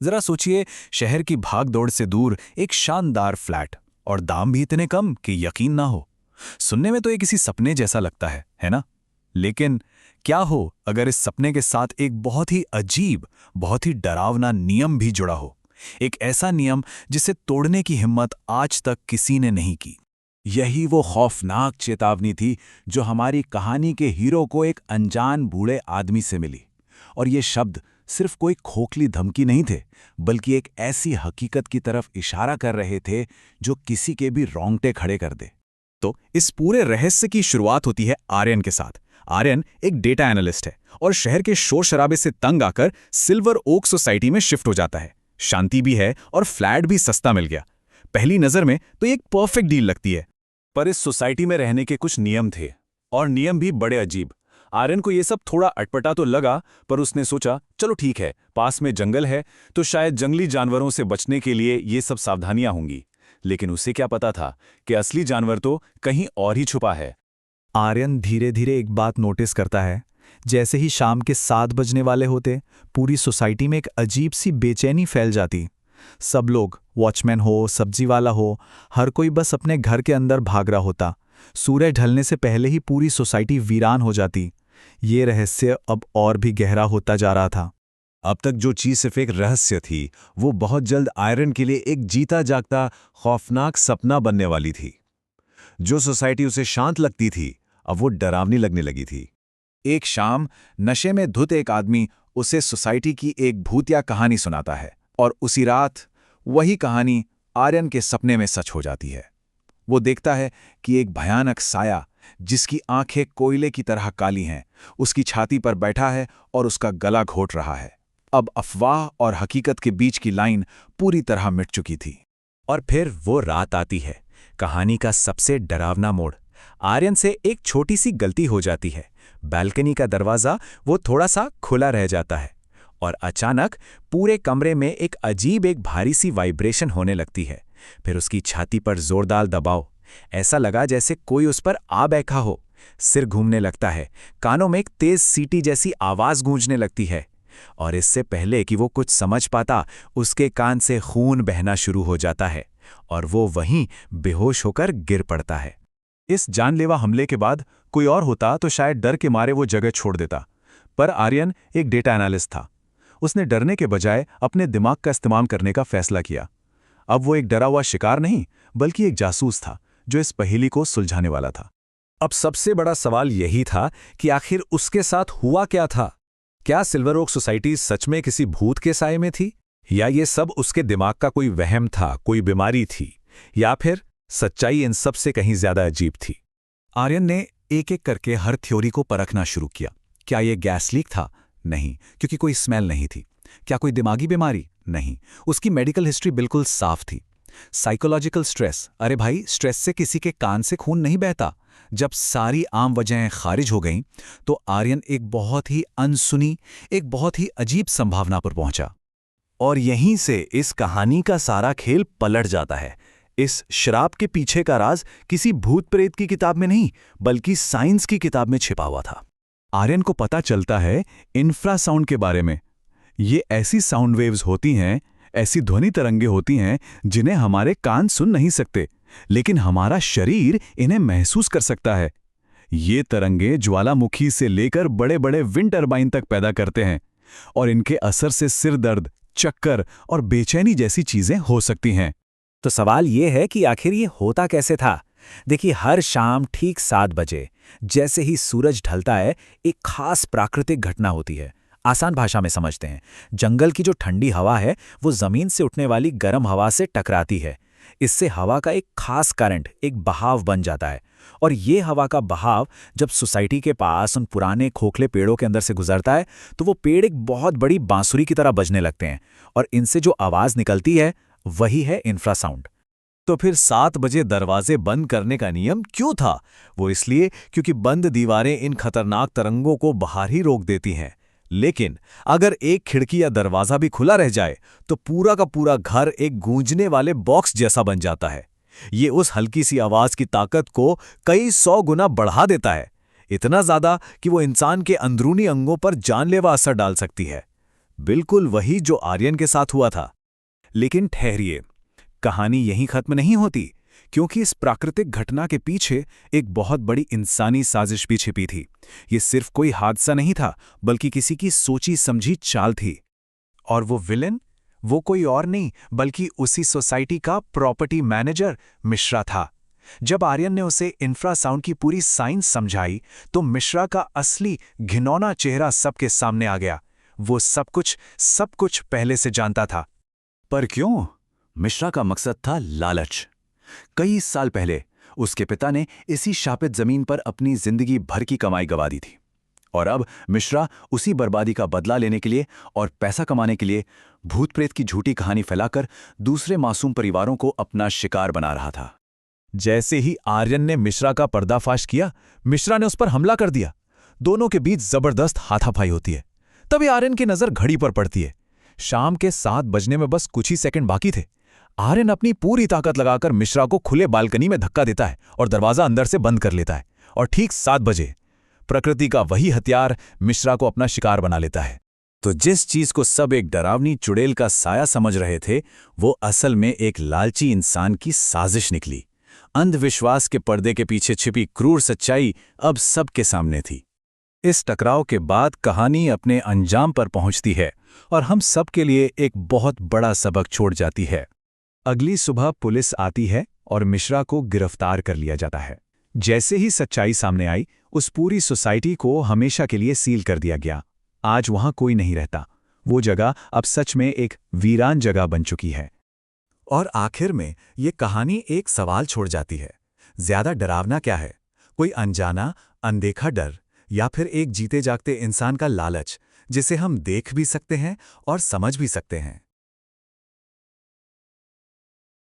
जरा सोचिए, शहर की भागदौड़ से दूर एक शानदार फ्लैट, और दाम भी इतने कम कि यकीन ना हो। सुनने में तो ये किसी सपने जैसा लगता है ना? लेकिन क्या हो अगर इस सपने के साथ एक बहुत ही अजीब, बहुत ही डरावना नियम भी जुड़ा हो। एक ऐसा नियम जिसे तोड़ने की हिम्मत आज तक किसी ने नहीं की। यही वो खौफनाक चेतावनी थी जो हमारी कहानी के हीरो को एक अनजान बूढ़े आदमी से मिली। और ये शब्द सिर्फ कोई खोखली धमकी नहीं थे, बल्कि एक ऐसी हकीकत की तरफ इशारा कर रहे थे जो किसी के भी रोंगटे खड़े कर दे। तो इस पूरे रहस्य की शुरुआत होती है आर्यन के साथ। आर्यन एक डेटा एनालिस्ट है और शहर के शोर शराबे से तंग आकर सिल्वर ओक सोसाइटी में शिफ्ट हो जाता है। शांति भी है और फ्लैट भी सस्ता मिल गया। पहली नजर में तो ये एक परफेक्ट डील लगती है। पर इस सोसाइटी में रहने के कुछ नियम थे, और नियम भी बड़े अजीब। आर्यन को ये सब थोड़ा अटपटा तो लगा, पर उसने सोचा चलो ठीक है, पास में जंगल है तो शायद जंगली जानवरों से बचने के लिए ये सब सावधानियां होंगी। लेकिन उसे क्या पता था कि असली जानवर तो कहीं और ही छुपा है। आर्यन धीरे धीरे एक बात नोटिस करता है। जैसे ही शाम के 7 बजने वाले होते, पूरी सोसाइटी में एक अजीब सी बेचैनी फैल जाती। सब लोग, वॉचमैन हो, सब्जी वाला हो, हर कोई बस अपने घर के अंदर भाग रहा होता। सूरज ढलने से पहले ही पूरी सोसाइटी वीरान हो जाती। ये रहस्य अब और भी गहरा होता जा रहा था। अब तक जो चीज सिर्फ एक रहस्य थी, वो बहुत जल्द आयरन के लिए एक जीता जागता खौफनाक सपना बनने वाली थी। जो सोसाइटी उसे शांत लगती थी, अब वो डरावनी लगने लगी थी। एक शाम नशे में धुत एक आदमी उसे सोसाइटी की एक भूतिया कहानी सुनाता है, और उसी रात वही कहानी आर्यन के सपने में सच हो जाती है। वो देखता है कि एक भयानक साया, जिसकी आंखें कोयले की तरह काली हैं, उसकी छाती पर बैठा है और उसका गला घोट रहा है। अब अफवाह और हकीकत के बीच की लाइन पूरी तरह मिट चुकी थी। और फिर वो रात आती है, कहानी का सबसे डरावना मोड़। आर्यन से एक छोटी सी गलती हो जाती है। बालकनी का दरवाज़ा वो थोड़ा सा खुला रह जाता है, और अचानक पूरे कमरे में एक भारी सी वाइब्रेशन होने लगती है। फिर उसकी छाती पर जोरदार दबाव, ऐसा लगा जैसे कोई उस पर आ बैठा हो। सिर घूमने लगता है, कानों में एक तेज सीटी जैसी आवाज़ गूंजने लगती है, और इससे पहले कि वो कुछ समझ पाता, उसके कान से खून बहना शुरू हो जाता है, और वो वहीं बेहोश होकर गिर पड़ता है। इस जानलेवा हमले के बाद कोई और होता तो शायद डर के मारे वो जगह छोड़ देता, पर आर्यन एक डेटा एनालिस्ट था। उसने डरने के बजाय अपने दिमाग का इस्तेमाल करने का फैसला किया। अब वो एक डरा हुआ शिकार नहीं, बल्कि एक जासूस था जो इस पहेली को सुलझाने वाला था। अब सबसे बड़ा सवाल यही था कि आखिर उसके साथ हुआ क्या था। क्या सिल्वर ओक सोसाइटी सच में किसी भूत के साए में थी, या ये सब उसके दिमाग का कोई वहम था, कोई बीमारी थी, या फिर सच्चाई इन सब से कहीं ज्यादा अजीब थी। आर्यन ने एक एक करके हर थ्योरी को परखना शुरू किया। क्या ये गैस लीक था? नहीं, क्योंकि कोई स्मेल नहीं थी। क्या कोई दिमागी बीमारी? नहीं, उसकी मेडिकल हिस्ट्री बिल्कुल साफ थी। Psychological stress? अरे भाई, स्ट्रेस से किसी के कान से खून नहीं बहता। जब सारी आम वजहें खारिज हो गईं, तो आर्यन एक बहुत ही अनसुनी, एक बहुत ही अजीब संभावना पर पहुंचा। और यहीं से इस कहानी का सारा खेल पलट जाता है। इस शराब के पीछे का राज किसी भूत प्रेत की किताब में नहीं, बल्कि साइंस की किताब में छिपा हुआ था। आर्यन को पता चलता है इंफ्रासाउंड के बारे में। ये ऐसी साउंड वेव्स होती हैं, ऐसी ध्वनि तरंगे होती हैं जिन्हें हमारे कान सुन नहीं सकते, लेकिन हमारा शरीर इन्हें महसूस कर सकता है। ये तरंगे ज्वालामुखी से लेकर बड़े बड़े विंड टरबाइन तक पैदा करते हैं, और इनके असर से सिर दर्द, चक्कर और बेचैनी जैसी चीजें हो सकती हैं। तो सवाल ये है कि आखिर ये होता कैसे था। देखिए, हर शाम ठीक 7 बजे जैसे ही सूरज ढलता है, एक खास प्राकृतिक घटना होती है। आसान भाषा में समझते हैं, जंगल की जो ठंडी हवा है वो जमीन से उठने वाली गर्म हवा से टकराती है। इससे हवा का एक खास करंट, एक बहाव बन जाता है, और ये हवा का बहाव जब सोसाइटी के पास उन पुराने खोखले पेड़ों के अंदर से गुजरता है, तो वो पेड़ एक बहुत बड़ी बांसुरी की तरह बजने लगते हैं, और इनसे जो आवाज़ निकलती है वही है इंफ्रासाउंड। तो फिर 7 बजे दरवाजे बंद करने का नियम क्यों था? वो इसलिए क्योंकि बंद दीवारें इन खतरनाक तरंगों को बाहर ही रोक देती हैं। लेकिन अगर एक खिड़की या दरवाजा भी खुला रह जाए, तो पूरा का पूरा घर एक गूंजने वाले बॉक्स जैसा बन जाता है। ये उस हल्की सी आवाज की ताकत को कई 100 गुना बढ़ा देता है, इतना ज्यादा कि वो इंसान के अंदरूनी अंगों पर जानलेवा असर डाल सकती है। बिल्कुल वही जो आर्यन के साथ हुआ था। लेकिन ठहरिए, कहानी यहीं खत्म नहीं होती, क्योंकि इस प्राकृतिक घटना के पीछे एक बहुत बड़ी इंसानी साजिश भी छिपी थी। ये सिर्फ कोई हादसा नहीं था, बल्कि किसी की सोची समझी चाल थी। और वो विलेन, वो कोई और नहीं बल्कि उसी सोसाइटी का प्रॉपर्टी मैनेजर मिश्रा था। जब आर्यन ने उसे इंफ्रासाउंड की पूरी साइंस समझाई तो मिश्रा का असली घिनौना चेहरा सबके सामने आ गया। वो सब कुछ पहले से जानता था। पर क्यों? मिश्रा का मकसद था लालच। कई साल पहले उसके पिता ने इसी शापित जमीन पर अपनी जिंदगी भर की कमाई गंवा दी थी, और अब मिश्रा उसी बर्बादी का बदला लेने के लिए और पैसा कमाने के लिए भूत प्रेत की झूठी कहानी फैलाकर दूसरे मासूम परिवारों को अपना शिकार बना रहा था। जैसे ही आर्यन ने मिश्रा का पर्दाफाश किया, मिश्रा ने उस पर हमला कर दिया। दोनों के बीच जबरदस्त हाथापाई होती है। तभी आर्यन की नजर घड़ी पर पड़ती है। शाम के 7 बजने में बस कुछ ही सेकंड बाकी थे। आर्यन अपनी पूरी ताकत लगाकर मिश्रा को खुले बालकनी में धक्का देता है और दरवाजा अंदर से बंद कर लेता है। और ठीक 7 बजे प्रकृति का वही हथियार मिश्रा को अपना शिकार बना लेता है। तो जिस चीज को सब एक डरावनी चुड़ैल का साया समझ रहे थे, वो असल में एक लालची इंसान की साजिश निकली। अंधविश्वास के पर्दे के पीछे छिपी क्रूर सच्चाई अब सबके सामने थी। इस टकराव के बाद कहानी अपने अंजाम पर पहुंचती है और हम सब के लिए एक बहुत बड़ा सबक छोड़ जाती है। अगली सुबह पुलिस आती है और मिश्रा को गिरफ्तार कर लिया जाता है। जैसे ही सच्चाई सामने आई, उस पूरी सोसाइटी को हमेशा के लिए सील कर दिया गया। आज वहां कोई नहीं रहता। वो जगह अब सच में एक वीरान जगह बन चुकी है। और आखिर में ये कहानी एक सवाल छोड़ जाती है। ज्यादा डरावना क्या है, कोई अनजाना, अनदेखा डर, या फिर एक जीते जागते इंसान का लालच, जिसे हम देख भी सकते हैं और समझ भी सकते हैं?